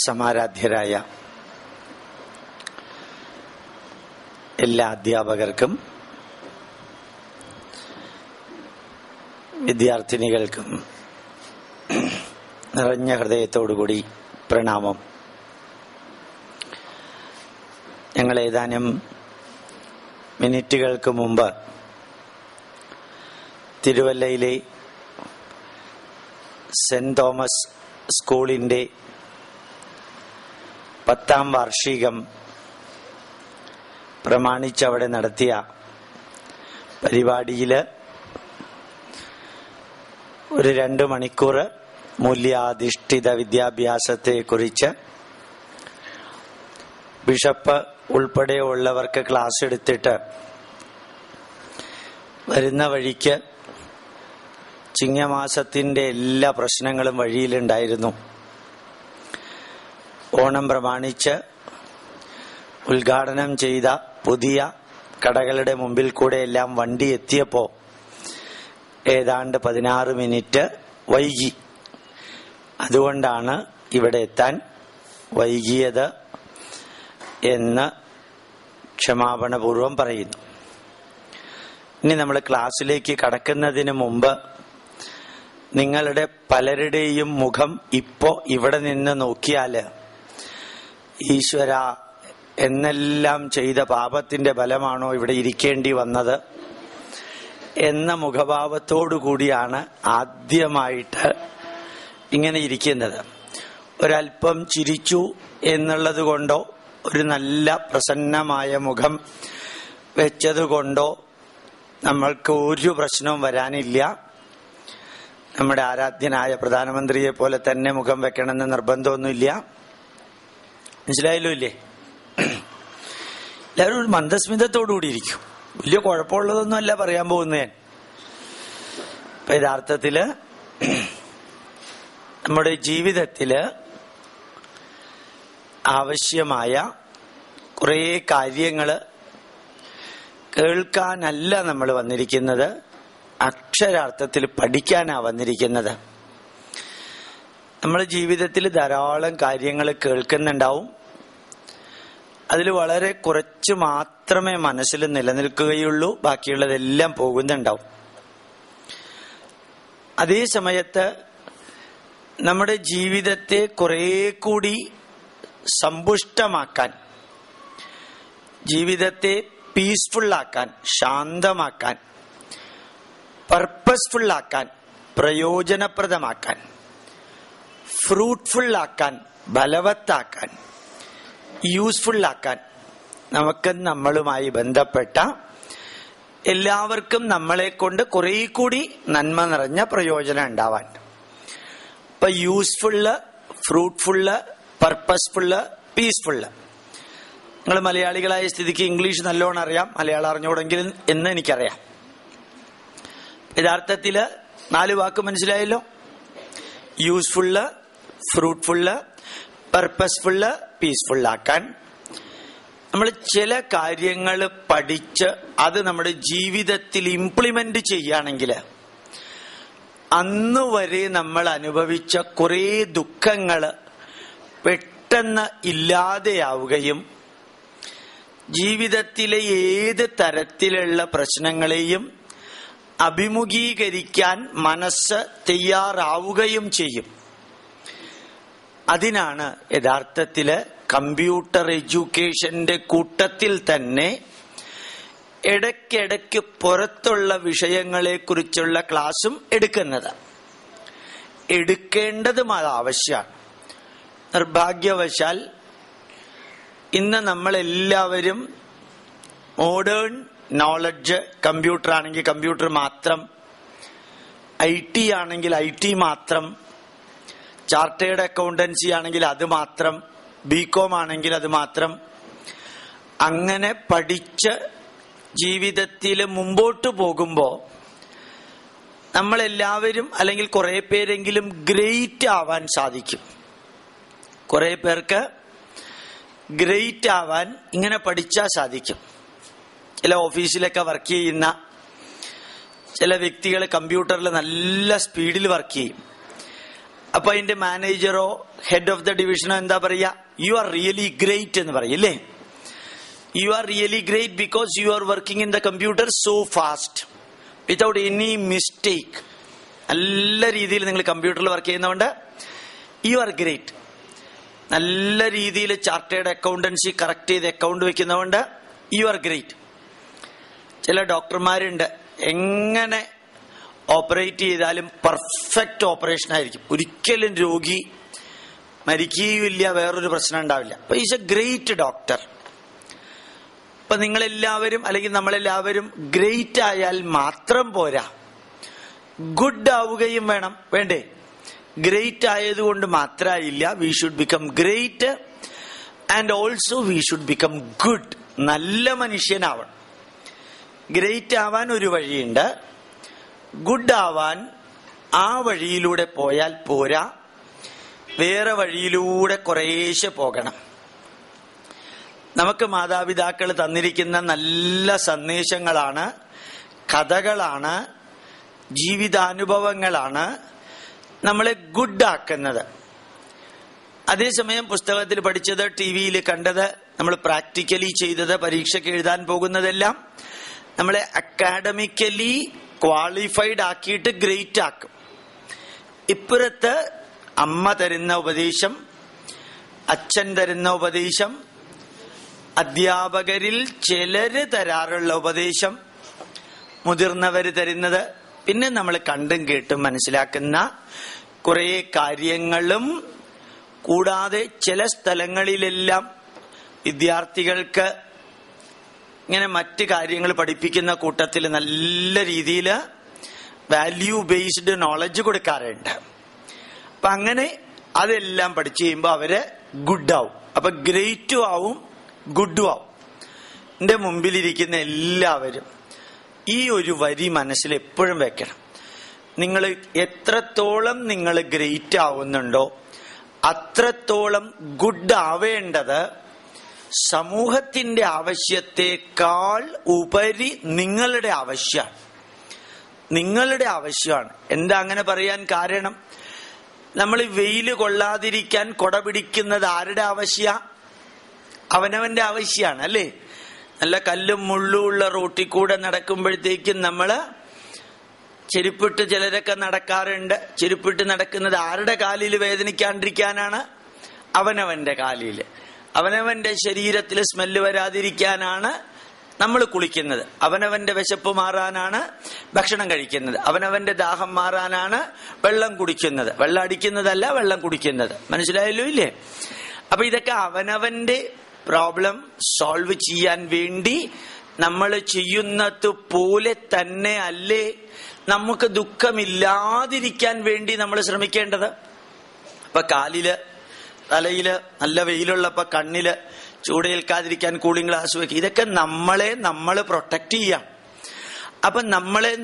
സമാരാധ്യരായ എല്ലാ അധ്യാപകർക്കും വിദ്യാർത്ഥിനികൾക്കും നിറഞ്ഞ ഹൃദയത്തോടുകൂടി പ്രണാമം. ഞങ്ങൾ ഏതാനും മിനിറ്റുകൾക്ക് മുമ്പ് തിരുവല്ലയിലെ സെന്റ് തോമസ് സ്കൂളിന്റെ 10ാം വാർഷികം പ്രമാണിച്ച് അവിടെ നടത്തിയ പരിപാടിയിൽ ഒരു 2 മണിക്കൂർ മൂല്യാധിഷ്ഠിത വിദ്യാഭ്യാസത്തെക്കുറിച്ച് ബിഷപ്പ് ഉൾപ്പെടെയുള്ളവർക്ക് ക്ലാസ് എടുത്തിട്ട് വരുന്ന വഴിക്ക് ചിങ്ങമാസത്തിന്റെ എല്ലാ പ്രശ്നങ്ങളും വഴിയിലുണ്ടായിരുന്നു. ഓണം പ്രമാണിച്ച് ഉദ്ഘാടനം ചെയ്ത പുതിയ കടകളുടെ മുമ്പിൽ കൂടെ എല്ലാം വണ്ടി എത്തിയപ്പോ ഏതാണ്ട് 16 മിനിറ്റ് വൈകി. അതുകൊണ്ടാണ് ഇവിടെ എത്താൻ വൈകിയത് എന്ന് ക്ഷമാപണപൂർവം പറയുന്നു. ഇനി നമ്മൾ ക്ലാസ്സിലേക്ക് കടക്കുന്നതിന് മുമ്പ് നിങ്ങളുടെ പലരുടെയും മുഖം ഇപ്പോ ഇവിടെ നിന്ന് നോക്കിയാല് ഈശ്വര എന്നെല്ലാം ചെയ്ത പാപത്തിന്റെ ഫലമാണോ ഇവിടെ ഇരിക്കേണ്ടി വന്നത് എന്ന മുഖഭാവത്തോടു കൂടിയാണ് ആദ്യമായിട്ട് ഇങ്ങനെ ഇരിക്കുന്നത്. ഒരല്പം ചിരിച്ചു എന്നുള്ളത് കൊണ്ടോ ഒരു നല്ല പ്രസന്നമായ മുഖം വെച്ചതുകൊണ്ടോ നമ്മൾക്ക് ഒരു പ്രശ്നവും വരാനില്ല. നമ്മുടെ ആരാധ്യനായ പ്രധാനമന്ത്രിയെ പോലെ തന്നെ മുഖം വെക്കണമെന്ന് നിർബന്ധമൊന്നുമില്ല. മനസ്സിലായല്ലോ ഇല്ലേ? എല്ലാവരും ഒരു മന്ദസ്മിതത്തോടുകൂടി ഇരിക്കും. വലിയ കുഴപ്പമുള്ളതൊന്നും അല്ല പറയാൻ പോകുന്നത് ഞാൻ. ഇപ്പൊ യഥാർത്ഥത്തില് നമ്മുടെ ജീവിതത്തില് ആവശ്യമായ കുറേ കാര്യങ്ങള് കേൾക്കാനല്ല നമ്മൾ വന്നിരിക്കുന്നത്, അക്ഷരാർത്ഥത്തിൽ പഠിക്കാനാ വന്നിരിക്കുന്നത്. നമ്മുടെ ജീവിതത്തിൽ ധാരാളം കാര്യങ്ങൾ കേൾക്കുന്നുണ്ടാവും. അതിൽ വളരെ കുറച്ച് മാത്രമേ മനസ്സിൽ നിലനിൽക്കുകയുള്ളൂ, ബാക്കിയുള്ളതെല്ലാം പോകുന്നുണ്ടാവും. അതേ സമയത്ത് നമ്മുടെ ജീവിതത്തെ കുറെ കൂടി സമ്പുഷ്ടമാക്കാൻ, ജീവിതത്തെ പീസ്ഫുള്ളാക്കാൻ, ശാന്തമാക്കാൻ, പർപ്പസ്ഫുള്ളാക്കാൻ, പ്രയോജനപ്രദമാക്കാൻ, ഫ്രൂട്ട്ഫുള്ളാക്കാൻ, ബലവത്താക്കാൻ, യൂസ്ഫുള്ളാക്കാൻ, നമുക്ക് നമ്മളുമായി ബന്ധപ്പെട്ട എല്ലാവർക്കും നമ്മളെ കൊണ്ട് കുറെ കൂടി നന്മ നിറഞ്ഞ പ്രയോജനം ഉണ്ടാവാൻ. ഇപ്പൊ യൂസ്ഫുള്ള്, ഫ്രൂട്ട്ഫുള്ള്, പർപ്പസ്ഫുള്ള്, പീസ്ഫുള്ള്. നിങ്ങൾ മലയാളികളായ സ്ഥിതിക്ക് ഇംഗ്ലീഷ് നല്ലോണം അറിയാം, മലയാളം അറിഞ്ഞൂടെങ്കിൽ എന്ന് എനിക്കറിയാം. യഥാർത്ഥത്തില് 4 വാക്ക് മനസ്സിലായല്ലോ. യൂസ്ഫുള്ള്, ഫ്രൂട്ട്ഫുള്ള്, പർപ്പസ്ഫുള്ള്, പീസ്ഫുള്ളാക്കാൻ. നമ്മൾ ചില കാര്യങ്ങൾ പഠിച്ച് അത് നമ്മുടെ ജീവിതത്തിൽ ഇംപ്ലിമെന്റ് ചെയ്യുകയാണെങ്കിൽ അന്നുവരെ നമ്മൾ അനുഭവിച്ച കുറേ ദുഃഖങ്ങള് പെട്ടെന്ന് ഇല്ലാതെയാവുകയും ജീവിതത്തിലെ ഏത് തരത്തിലുള്ള പ്രശ്നങ്ങളെയും അഭിമുഖീകരിക്കാൻ മനസ്സ് തയ്യാറാവുകയും ചെയ്യും. അതിനാണ് യഥാർത്ഥത്തില് കമ്പ്യൂട്ടർ എഡ്യൂക്കേഷന്റെ കൂട്ടത്തിൽ തന്നെ ഇടയ്ക്കിടയ്ക്ക് പുറത്തുള്ള വിഷയങ്ങളെ കുറിച്ചുള്ള ക്ലാസും എടുക്കുന്നത്. എടുക്കേണ്ടതും അത് ആവശ്യമാണ്. നിർഭാഗ്യവശാൽ ഇന്ന് നമ്മളെല്ലാവരും മോഡേൺ നോളജ്, കമ്പ്യൂട്ടർ ആണെങ്കിൽ കമ്പ്യൂട്ടർ മാത്രം, IT ആണെങ്കിൽ IT മാത്രം, ചാർട്ടേഡ് അക്കൗണ്ടൻസി ആണെങ്കിൽ അത് മാത്രം, BCom ആണെങ്കിൽ അത് മാത്രം, അങ്ങനെ പഠിച്ച് ജീവിതത്തിൽ മുമ്പോട്ട് പോകുമ്പോൾ നമ്മളെല്ലാവരും അല്ലെങ്കിൽ കുറെ പേരെങ്കിലും ഗ്രേറ്റ് ആവാൻ സാധിക്കും. കുറെ പേർക്ക് ഗ്രേറ്റ് ആവാൻ ഇങ്ങനെ പഠിച്ചാൽ സാധിക്കും. ചില ഓഫീസിലൊക്കെ വർക്ക് ചെയ്യുന്ന ചില വ്യക്തികൾ കമ്പ്യൂട്ടറിൽ നല്ല സ്പീഡിൽ വർക്ക് ചെയ്യും. അപ്പൊ അതിന്റെ മാനേജറോ ഹെഡ് ഓഫ് ദ ഡിവിഷനോ എന്താ പറയാ? യു ആർ റിയലി ഗ്രേറ്റ് എന്ന് പറയില്ലേ? You are really great because you are working in the computer so fast without any mistake. നല്ല രീതിയിൽ നിങ്ങൾ കമ്പ്യൂട്ടറിൽ വർക്ക് ചെയ്യുന്നതുകൊണ്ട് യു ആർ ഗ്രേറ്റ്. നല്ല രീതിയിൽ ചാർട്ടേഡ് അക്കൗണ്ടൻസി കറക്റ്റ് ചെയ്ത് അക്കൗണ്ട് വെക്കുന്നതുകൊണ്ട് യു ആർ ഗ്രേറ്റ്. ചില ഡോക്ടർമാരുണ്ട്, എങ്ങനെ ഓപ്പറേറ്റ് ചെയ്താലും പെർഫെക്റ്റ് ഓപ്പറേഷൻ ആയിരിക്കും, ഒരിക്കലും രോഗി മരിക്കുകയില്ല, വേറൊരു പ്രശ്നം ഉണ്ടാവില്ല. അപ്പൊ ഈസ് എ ഗ്രേറ്റ് ഡോക്ടർ. ഇപ്പൊ നിങ്ങളെല്ലാവരും അല്ലെങ്കിൽ നമ്മളെല്ലാവരും ഗ്രേറ്റ് ആയാൽ മാത്രം പോരാ, ഗുഡ് ആവുകയും വേണം, വേണ്ടേ? ഗ്രേറ്റ് ആയതുകൊണ്ട് മാത്രമായില്ല, we should become great and also we should become good. നല്ല മനുഷ്യനാവണം. ഗ്രേറ്റ് ആവാൻ ഒരു വഴിയുണ്ട്, ഗുഡ് ആവാൻ ആ വഴിയിലൂടെ പോയാൽ പോരാ, വേറെ വഴിയിലൂടെ കുറേശ്ശെ പോകണം. നമുക്ക് മാതാപിതാക്കൾ തന്നിരിക്കുന്ന നല്ല സന്ദേശങ്ങളാണ്, കഥകളാണ്, ജീവിതാനുഭവങ്ങളാണ് നമ്മളെ ഗുഡാക്കുന്നത്. അതേസമയം പുസ്തകത്തിൽ പഠിച്ചത്, ടി വിയിൽ കണ്ടത്, നമ്മൾ പ്രാക്ടിക്കലി ചെയ്തത്, പരീക്ഷയ്ക്ക് എഴുതാൻ പോകുന്നതെല്ലാം നമ്മളെ അക്കാഡമിക്കലി ക്വാളിഫൈഡ് ആക്കിയിട്ട് ഗ്രേറ്റ് ആക്കും. ഇപ്പുറത്ത് അമ്മ തരുന്ന ഉപദേശം, അച്ഛൻ തരുന്ന ഉപദേശം, അധ്യാപകരിൽ ചിലര് തരാറുള്ള ഉപദേശം, മുതിർന്നവര് തരുന്നത്, പിന്നെ നമ്മൾ കണ്ടും കേട്ടും മനസ്സിലാക്കുന്ന കുറെ കാര്യങ്ങളും കൂടാതെ ചില സ്ഥലങ്ങളിലെല്ലാം വിദ്യാർത്ഥികൾക്ക് ഇങ്ങനെ മറ്റ് കാര്യങ്ങൾ പഠിപ്പിക്കുന്ന കൂട്ടത്തിൽ നല്ല രീതിയിൽ വാല്യൂ ബേസ്ഡ് നോളജ് കൊടുക്കാറുണ്ട്. അപ്പൊ അങ്ങനെ അതെല്ലാം പഠിച്ചു കഴിയുമ്പോൾ അവര് ഗുഡാവും. അപ്പൊ ഗ്രേറ്റും ആവും ഗുഡും ആവും. എന്റെ മുമ്പിലിരിക്കുന്ന എല്ലാവരും ഈ ഒരു വരി മനസ്സിൽ എപ്പോഴും വെക്കണം. നിങ്ങൾ എത്രത്തോളം നിങ്ങൾ ഗ്രേറ്റ് ആവുന്നുണ്ടോ അത്രത്തോളം ഗുഡ് ആവേണ്ടത് സമൂഹത്തിന്റെ ആവശ്യത്തെക്കാൾ ഉപരി നിങ്ങളുടെ ആവശ്യമാണ്. നിങ്ങളുടെ ആവശ്യമാണ്. എന്താ അങ്ങനെ പറയാൻ കാരണം? നമ്മൾ വെയില് കൊള്ളാതിരിക്കാൻ കൊട പിടിക്കുന്നത് ആരുടെ ആവശ്യ? അവനവന്റെ ആവശ്യമാണ്, അല്ലേ? നല്ല കല്ലും മുള്ളും ഉള്ള റോട്ടിൽ കൂടെ നടക്കുമ്പോഴത്തേക്കും നമ്മള് ചെരുപ്പിട്ട് ചിലരൊക്കെ നടക്കാറുണ്ട്. ചെരുപ്പിട്ട് നടക്കുന്നത് ആരുടെ കാലിൽ വേദനിക്കാണ്ടിരിക്കാനാണ്? അവനവന്റെ കാലിൽ. അവനവന്റെ ശരീരത്തിൽ സ്മെല്ല് വരാതിരിക്കാനാണ് നമ്മൾ കുളിക്കുന്നത്. അവനവന്റെ വിശപ്പ് മാറാനാണ് ഭക്ഷണം കഴിക്കുന്നത്. അവനവന്റെ ദാഹം മാറാനാണ് വെള്ളം കുടിക്കുന്നത്. വെള്ളം അടിക്കുന്നതല്ല, വെള്ളം കുടിക്കുന്നത്. മനസ്സിലായല്ലോ ഇല്ലേ? അപ്പൊ ഇതൊക്കെ അവനവന്റെ പ്രോബ്ലം സോൾവ് ചെയ്യാൻ വേണ്ടി നമ്മൾ ചെയ്യുന്നത് പോലെ തന്നെ അല്ലേ നമുക്ക് ദുഃഖമില്ലാതിരിക്കാൻ വേണ്ടി നമ്മൾ ശ്രമിക്കേണ്ടത്? അപ്പൊ കാലില്, തലയില് നല്ല വെയിലുള്ളപ്പോ കണ്ണില് ചൂടേൽക്കാതിരിക്കാൻ കൂളിംഗ് ഗ്ലാസ് വെക്കുക. ഇതൊക്കെ നമ്മൾ പ്രൊട്ടക്ട് ചെയ്യാം. അപ്പൊ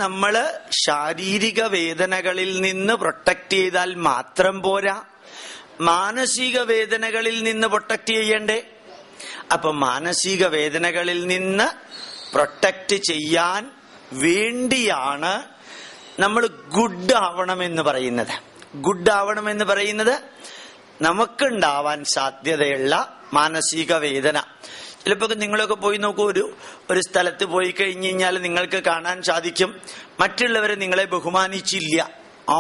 നമ്മള് ശാരീരിക വേദനകളിൽ നിന്ന് പ്രൊട്ടക്ട് ചെയ്താൽ മാത്രം പോരാ, മാനസിക വേദനകളിൽ നിന്ന് പ്രൊട്ടക്ട് ചെയ്യണ്ടേ? അപ്പൊ മാനസിക വേദനകളിൽ നിന്ന് പ്രൊട്ടക്ട് ചെയ്യാൻ വേണ്ടിയാണ് നമ്മൾ ഗുഡ് ആവണമെന്ന് പറയുന്നത്. ഗുഡ് ആവണമെന്ന് പറയുന്നത് നമുക്കുണ്ടാവാൻ സാധ്യതയുള്ള മാനസിക വേദന. ചിലപ്പോ നിങ്ങളൊക്കെ പോയി നോക്കൂ, ഒരു സ്ഥലത്ത് പോയി കഴിഞ്ഞു കഴിഞ്ഞാൽ നിങ്ങൾക്ക് കാണാൻ സാധിക്കും മറ്റുള്ളവരെ നിങ്ങളെ ബഹുമാനിച്ചില്ല,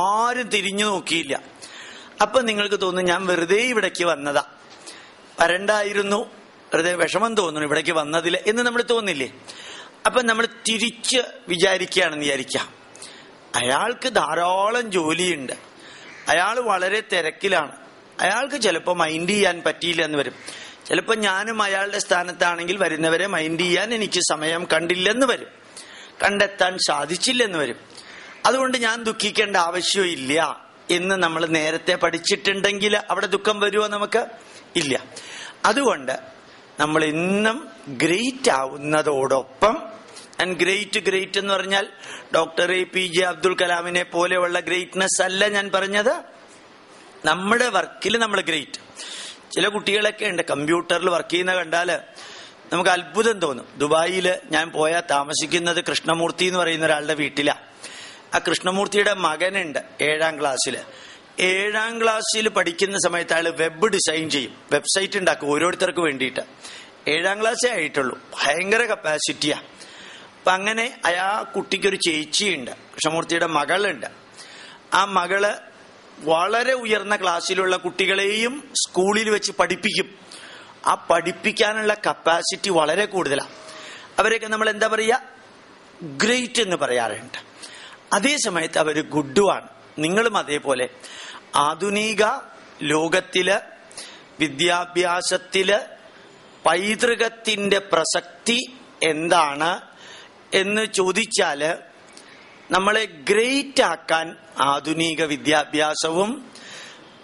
ആരും തിരിഞ്ഞു നോക്കിയില്ല. അപ്പൊ നിങ്ങൾക്ക് തോന്നും ഞാൻ വെറുതെ ഇവിടേക്ക് വന്നതാ, വരണ്ടായിരുന്നു, വെറുതെ വിഷമം തോന്നുന്നു ഇവിടേക്ക് വന്നതില് എന്ന് നമ്മൾ തോന്നില്ലേ? അപ്പൊ നമ്മൾ തിരിച്ച് വിചാരിക്കുകയാണെന്ന് വിചാരിക്കാം, അയാൾക്ക് ധാരാളം ജോലിയുണ്ട്, അയാൾ വളരെ തിരക്കിലാണ്, അയാൾക്ക് ചിലപ്പോൾ മൈൻഡ് ചെയ്യാൻ പറ്റിയില്ല എന്ന് വരും. ചിലപ്പോൾ ഞാനും അയാളുടെ സ്ഥാനത്താണെങ്കിൽ വരുന്നവരെ മൈൻഡ് ചെയ്യാൻ എനിക്ക് സമയം കണ്ടില്ലെന്ന് വരും, കണ്ടെത്താൻ സാധിച്ചില്ലെന്ന് വരും. അതുകൊണ്ട് ഞാൻ ദുഃഖിക്കേണ്ട ആവശ്യമില്ല എന്ന് നമ്മൾ നേരത്തെ പഠിച്ചിട്ടുണ്ടെങ്കിൽ അവിടെ ദുഃഖം വരുമോ? നമുക്ക് ഇല്ല. അതുകൊണ്ട് നമ്മൾ എന്നും ഗ്രേറ്റ് ആവുന്നതോടൊപ്പം, ഗ്രേറ്റ് എന്ന് പറഞ്ഞാൽ ഡോക്ടർ APJ അബ്ദുൽ കലാമിനെ പോലെയുള്ള ഗ്രേറ്റ്നെസ് അല്ല ഞാൻ പറഞ്ഞത്. നമ്മുടെ വർക്കിൽ നമ്മൾ ഗ്രേറ്റ്. ചില കുട്ടികളൊക്കെ ഉണ്ട് കമ്പ്യൂട്ടറിൽ വർക്ക് ചെയ്യുന്ന കണ്ടാല് നമുക്ക് അത്ഭുതം തോന്നും. ദുബായിൽ ഞാൻ പോയാൽ താമസിക്കുന്നത് കൃഷ്ണമൂർത്തി എന്ന് പറയുന്ന ഒരാളുടെ വീട്ടിലാ. ആ കൃഷ്ണമൂർത്തിയുടെ മകനുണ്ട് 7ാം ക്ലാസ്സില്. 7ാം ക്ലാസ്സിൽ പഠിക്കുന്ന സമയത്ത് അയാൾ വെബ് ഡിസൈൻ ചെയ്യും, വെബ്സൈറ്റ് ഉണ്ടാക്കും ഓരോരുത്തർക്ക് വേണ്ടിയിട്ട്. 7ാം ക്ലാസ്സേ ആയിട്ടുള്ളൂ, ഭയങ്കര കപ്പാസിറ്റിയാ. അപ്പൊ അങ്ങനെ ആ കുട്ടിക്കൊരു ചേച്ചിയുണ്ട്, കൃഷ്ണമൂർത്തിയുടെ മകളുണ്ട്. ആ മകള് വളരെ ഉയർന്ന ക്ലാസ്സിലുള്ള കുട്ടികളെയും സ്കൂളിൽ വെച്ച് പഠിപ്പിക്കും. ആ പഠിപ്പിക്കാനുള്ള കപ്പാസിറ്റി വളരെ കൂടുതലാണ്. അവരെയൊക്കെ നമ്മൾ എന്താ പറയുക, ഗ്രേറ്റ് എന്ന് പറയാറുണ്ട്. അതേ സമയത്ത് അവർ ഗുഡുമാണ്. നിങ്ങളും അതേപോലെ ആധുനിക ലോകത്തില് വിദ്യാഭ്യാസത്തില് പൈതൃകത്തിന്റെ പ്രസക്തി എന്താണ് എന്ന് ചോദിച്ചാല് നമ്മളെ ഗ്രേറ്റ് ആക്കാൻ ആധുനിക വിദ്യാഭ്യാസവും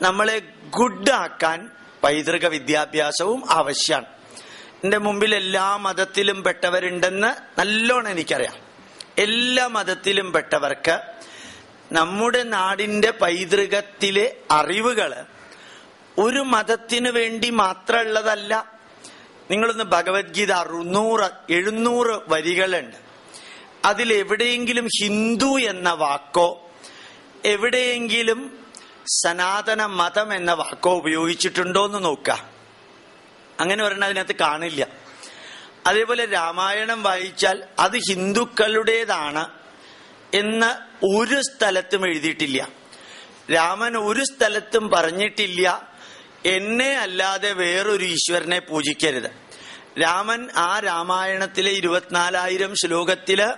നമ്മളെ ഗുഡ് ആക്കാൻ പൈതൃക വിദ്യാഭ്യാസവും ആവശ്യമാണ്. എന്റെ മുമ്പിൽ എല്ലാ മതത്തിലും പെട്ടവരുണ്ടെന്ന് നല്ലോണം എനിക്കറിയാം. എല്ലാ മതത്തിലും പെട്ടവർക്ക് നമ്മുടെ നാടിന്റെ പൈതൃകത്തിലെ അറിവുകള് ഒരു മതത്തിന് വേണ്ടി മാത്രമുള്ളതല്ല. നിങ്ങളൊന്ന് ഭഗവത്ഗീത 700 വരികളുണ്ട്. അതിലെവിടെയെങ്കിലും ഹിന്ദു എന്ന വാക്കോ എവിടെയെങ്കിലും സനാതന മതം എന്ന വാക്കോ ഉപയോഗിച്ചിട്ടുണ്ടോ എന്ന് നോക്കുക. അങ്ങനെ പറഞ്ഞാൽ അതിനകത്ത് കാണില്ല. അതേപോലെ രാമായണം വായിച്ചാൽ അത് ഹിന്ദുക്കളുടേതാണ് എന്ന് ഒരു സ്ഥലത്തും എഴുതിയിട്ടില്ല. രാമൻ ഒരു സ്ഥലത്തും പറഞ്ഞിട്ടില്ല എന്നെ അല്ലാതെ വേറൊരു ഈശ്വരനെ പൂജിക്കരുത്. രാമൻ ആ രാമായണത്തിലെ 24,000 ശ്ലോകത്തില്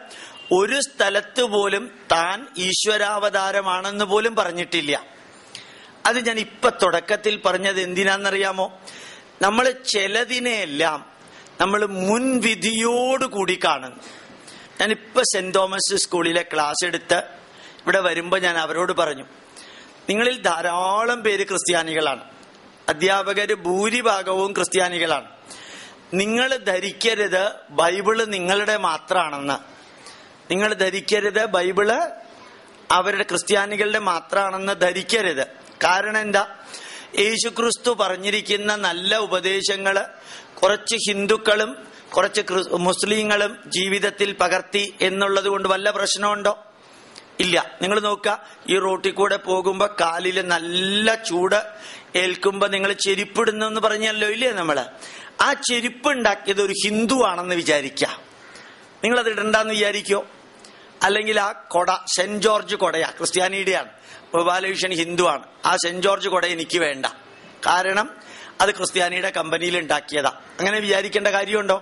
ഒരു സ്ഥലത്ത് പോലും താൻ ഈശ്വരാവതാരമാണെന്ന് പോലും പറഞ്ഞിട്ടില്ല. അത് ഞാൻ ഇപ്പൊ തുടക്കത്തിൽ പറഞ്ഞത് എന്തിനാണെന്നറിയാമോ? നമ്മൾ ചിലതിനെയെല്ലാം നമ്മൾ മുൻവിധിയോടുകൂടി കാണുന്നു. ഞാനിപ്പോ സെന്റ് തോമസ് സ്കൂളിലെ ക്ലാസ് എടുത്ത് ഇവിടെ വരുമ്പോ ഞാൻ അവരോട് പറഞ്ഞു, നിങ്ങളിൽ ധാരാളം പേര് ക്രിസ്ത്യാനികളാണ്, അധ്യാപകര് ഭൂരിഭാഗവും ക്രിസ്ത്യാനികളാണ്. നിങ്ങൾ ധരിക്കരുത് ബൈബിള് നിങ്ങളുടെ മാത്രമാണെന്ന്. നിങ്ങൾ ധരിക്കരുത് ബൈബിള് അവരുടെ ക്രിസ്ത്യാനികളുടെ മാത്രമാണെന്ന് ധരിക്കരുത്. കാരണം എന്താ? യേശുക്രിസ്തു പറഞ്ഞിരിക്കുന്ന നല്ല ഉപദേശങ്ങള് കുറച്ച് ഹിന്ദുക്കളും കുറച്ച് മുസ്ലിങ്ങളും ജീവിതത്തിൽ പകർത്തി എന്നുള്ളത് കൊണ്ട് വല്ല പ്രശ്നമുണ്ടോ? ഇല്ല. നിങ്ങൾ നോക്കുക, ഈ റോട്ടിൽ കൂടെ പോകുമ്പോ കാലില് നല്ല ചൂട് ഏൽക്കുമ്പോ നിങ്ങൾ ചെരുപ്പിടുന്നു എന്ന് പറഞ്ഞല്ലോ ഇല്ലേ നമ്മള്? ആ ചെരുപ്പ് ഉണ്ടാക്കിയത് ഒരു ഹിന്ദു ആണെന്ന് വിചാരിക്ക, നിങ്ങളത് ഇടണ്ടെന്ന് വിചാരിക്കോ? അല്ലെങ്കിൽ ആ കൊട സെന്റ് ജോർജ് കൊടയാ, ക്രിസ്ത്യാനിയുടെയാണ്, ഗോപാലകൃഷ്ണൻ ഹിന്ദു ആണ്, ആ സെന്റ് ജോർജ് കൊട എനിക്ക് വേണ്ട, കാരണം അത് ക്രിസ്ത്യാനിയുടെ കമ്പനിയിൽ ഉണ്ടാക്കിയതാ. അങ്ങനെ വിചാരിക്കേണ്ട കാര്യമുണ്ടോ?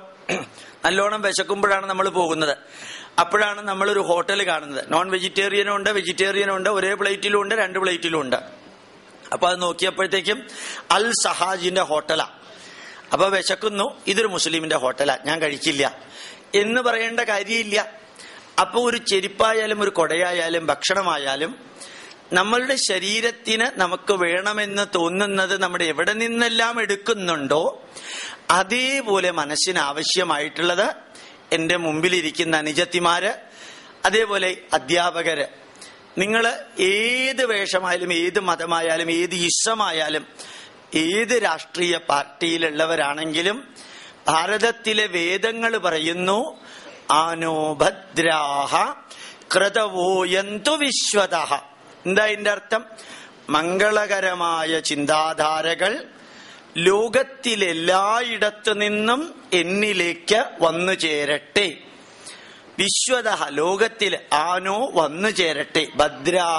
നല്ലോണം വിശക്കുമ്പോഴാണ് നമ്മൾ പോകുന്നത്. അപ്പോഴാണ് നമ്മളൊരു ഹോട്ടൽ കാണുന്നത്. നോൺ വെജിറ്റേറിയനും ഉണ്ട്, വെജിറ്റേറിയനും ഉണ്ട്, ഒരേ പ്ലേറ്റിലും ഉണ്ട്, 2 പ്ലേറ്റിലും ഉണ്ട്. അപ്പൊ അത് നോക്കിയപ്പോഴത്തേക്കും അൽ സഹാജിന്റെ ഹോട്ടലാ. അപ്പൊ വിശക്കുന്നു, ഇതൊരു മുസ്ലിമിന്റെ ഹോട്ടലാ, ഞാൻ കഴിക്കില്ല എന്ന് പറയേണ്ട കാര്യമില്ല. അപ്പൊ ഒരു ചെരുപ്പായാലും ഒരു കൊടയായാലും ഭക്ഷണമായാലും നമ്മളുടെ ശരീരത്തിന് നമുക്ക് വേണമെന്ന് തോന്നുന്നത് നമ്മുടെ എവിടെ നിന്നെല്ലാം എടുക്കുന്നുണ്ടോ അതേപോലെ മനസ്സിന് ആവശ്യമായിട്ടുള്ളത് എന്റെ മുമ്പിലിരിക്കുന്ന അനുജത്തിമാര്, അതേപോലെ അധ്യാപകര്, നിങ്ങൾ ഏത് വേഷമായാലും ഏത് മതമായാലും ഏത് ഇഷ്ടമായാലും ഏത് രാഷ്ട്രീയ പാർട്ടിയിലുള്ളവരാണെങ്കിലും ഭാരതത്തിലെ വേദങ്ങൾ പറയുന്നു, ആനോ ഭദ്രാഹ ക്രതവോയന്തു വിശ്വതഃ. എന്താ ഇതിന്റെ അർത്ഥം? മംഗളകരമായ ചിന്താധാരകൾ ലോകത്തിലെല്ലായിടത്തു നിന്നും എന്നിലേക്ക് വന്നു ചേരട്ടെ. വിശ്വതഃ, ലോകത്തിൽ ആനോ വന്നു ചേരട്ടെ. ഭദ്രാ